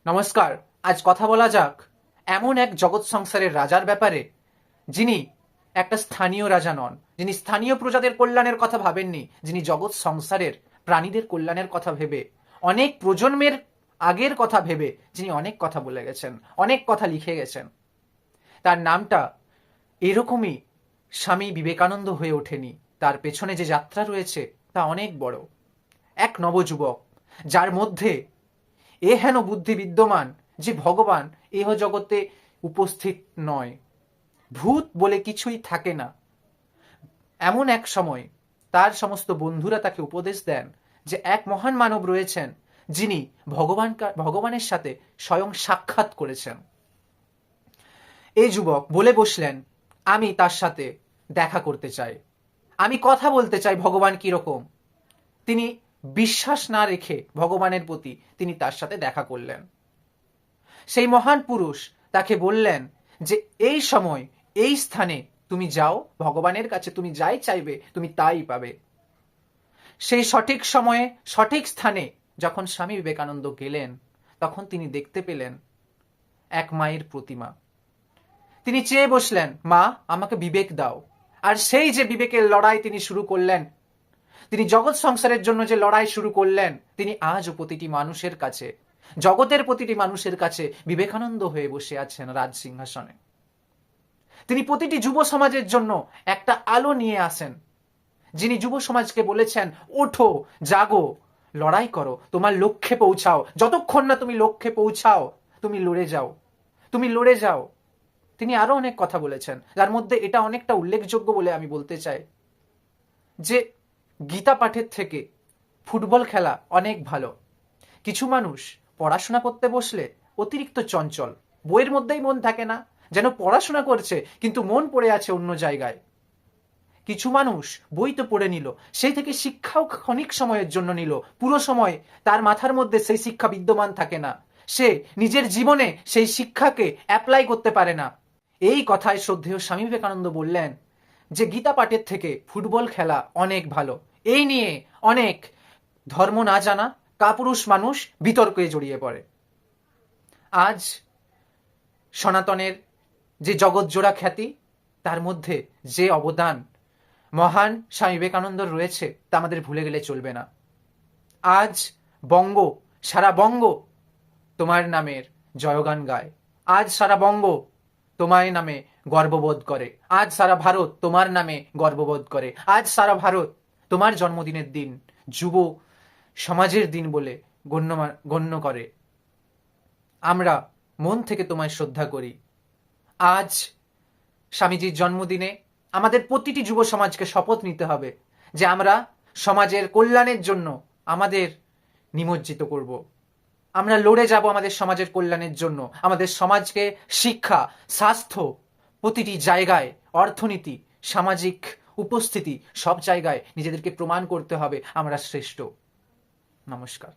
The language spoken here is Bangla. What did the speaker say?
নমস্কার। আজ কথা বলা যাক এমন এক জগৎ সংসারের রাজার ব্যাপারে যিনি একটা স্থানীয় রাজা নন, যিনি স্থানীয় প্রজাদের কল্যাণের কথা ভাবেননি, যিনি জগৎ সংসারের প্রাণীদের কল্যাণের কথা ভেবে অনেক প্রজন্মের আগের কথা ভেবে যিনি অনেক কথা বলে গেছেন, অনেক কথা লিখে গেছেন। তার নামটা এরকমই স্বামী বিবেকানন্দ হয়ে ওঠেনি, তার পেছনে যে যাত্রা রয়েছে তা অনেক বড়। এক নবযুবক যার মধ্যে হেন বুদ্ধি বিদ্যমান যে ভগবান এহ জগতে উপস্থিত নয়, ভূত বলে কিছুই থাকে না। এমন এক সময় তার সমস্ত বন্ধুরা তাকে উপদেশ দেন যে এক মহান মানব রয়েছেন যিনি ভগবানের সাথে স্বয়ং সাক্ষাৎ করেছেন। এই যুবক বলে বসলেন, আমি তার সাথে দেখা করতে চাই, আমি কথা বলতে চাই ভগবান কিরকম। তিনি বিশ্বাস না রেখে ভগবানের প্রতি তিনি তার সাথে দেখা করলেন। সেই মহান পুরুষ তাকে বললেন যে এই সময় এই স্থানে তুমি যাও, ভগবানের কাছে তুমি যাই চাইবে তুমি তাই পাবে। সেই সঠিক সময়ে সঠিক স্থানে যখন স্বামী বিবেকানন্দ গেলেন, তখন তিনি দেখতে পেলেন এক মায়ের প্রতিমা। তিনি চেয়ে বসলেন, মা আমাকে বিবেক দাও। আর সেই যে বিবেকের লড়াই তিনি শুরু করলেন, তিনি জগৎ সংসারের জন্য যে লড়াই শুরু করলেন, তিনি আজও প্রতিটি মানুষের কাছে, জগতের প্রতিটি মানুষের কাছে বিবেকানন্দ হয়ে বসে আছেন রাজ সিংহাসনে। তিনি প্রতিটি যুব সমাজের জন্য একটা আলো নিয়ে আসেন, যিনি যুব সমাজকে বলেছেন, ওঠো, জাগো, লড়াই করো, তোমার লক্ষ্যে পৌঁছাও। যতক্ষণ না তুমি লক্ষ্যে পৌঁছাও তুমি লড়ে যাও, তুমি লড়ে যাও। তিনি আরো অনেক কথা বলেছেন, যার মধ্যে এটা অনেকটা উল্লেখযোগ্য বলে আমি বলতে চাই যে গীতা পাঠের থেকে ফুটবল খেলা অনেক ভালো। কিছু মানুষ পড়াশোনা করতে বসলে অতিরিক্ত চঞ্চল, বইয়ের মধ্যেই মন থাকে না, যেন পড়াশোনা করছে কিন্তু মন পড়ে আছে অন্য জায়গায়। কিছু মানুষ বই তো পড়ে নিল, সেই থেকে শিক্ষাও ক্ষণিক সময়ের জন্য নিল, পুরো সময় তার মাথার মধ্যে সেই শিক্ষা বিদ্যমান থাকে না, সে নিজের জীবনে সেই শিক্ষাকে অ্যাপ্লাই করতে পারে না। এই কথায় শ্রদ্ধেয় স্বামী বিবেকানন্দ বললেন যে গীতা পাঠের থেকে ফুটবল খেলা অনেক ভালো। এই নিয়ে অনেক ধর্ম না জানা কাপুরুষ মানুষ বিতর্কে জড়িয়ে পড়ে। আজ সনাতনের যে জগৎজোড়া খ্যাতি, তার মধ্যে যে অবদান মহান স্বামী বিবেকানন্দর রয়েছে তা আমাদের ভুলে গেলে চলবে না। আজ বঙ্গ, সারা বঙ্গ তোমার নামের জয়গান গায়। আজ সারা বঙ্গ তোমার নামে গর্ববোধ করে। আজ সারা ভারত তোমার নামে গর্ববোধ করে। আজ সারা ভারত তোমার জন্মদিনের দিন যুব সমাজের দিন বলে গণ্য করে। আমরা মন থেকে তোমায় শ্রদ্ধা করি। আজ স্বামীজির জন্মদিনে আমাদের প্রতিটি যুব সমাজকে শপথ নিতে হবে যে আমরা সমাজের কল্যাণের জন্য আমাদের নিমজ্জিত করব। আমরা লড়ে যাব আমাদের সমাজের কল্যাণের জন্য। আমাদের সমাজকে শিক্ষা, স্বাস্থ্য, প্রতিটি জায়গায় অর্থনীতি, সামাজিক উপস্থিতি, সব জায়গায় নিজেদেরকে প্রমাণ করতে হবে আমরা শ্রেষ্ঠ। নমস্কার।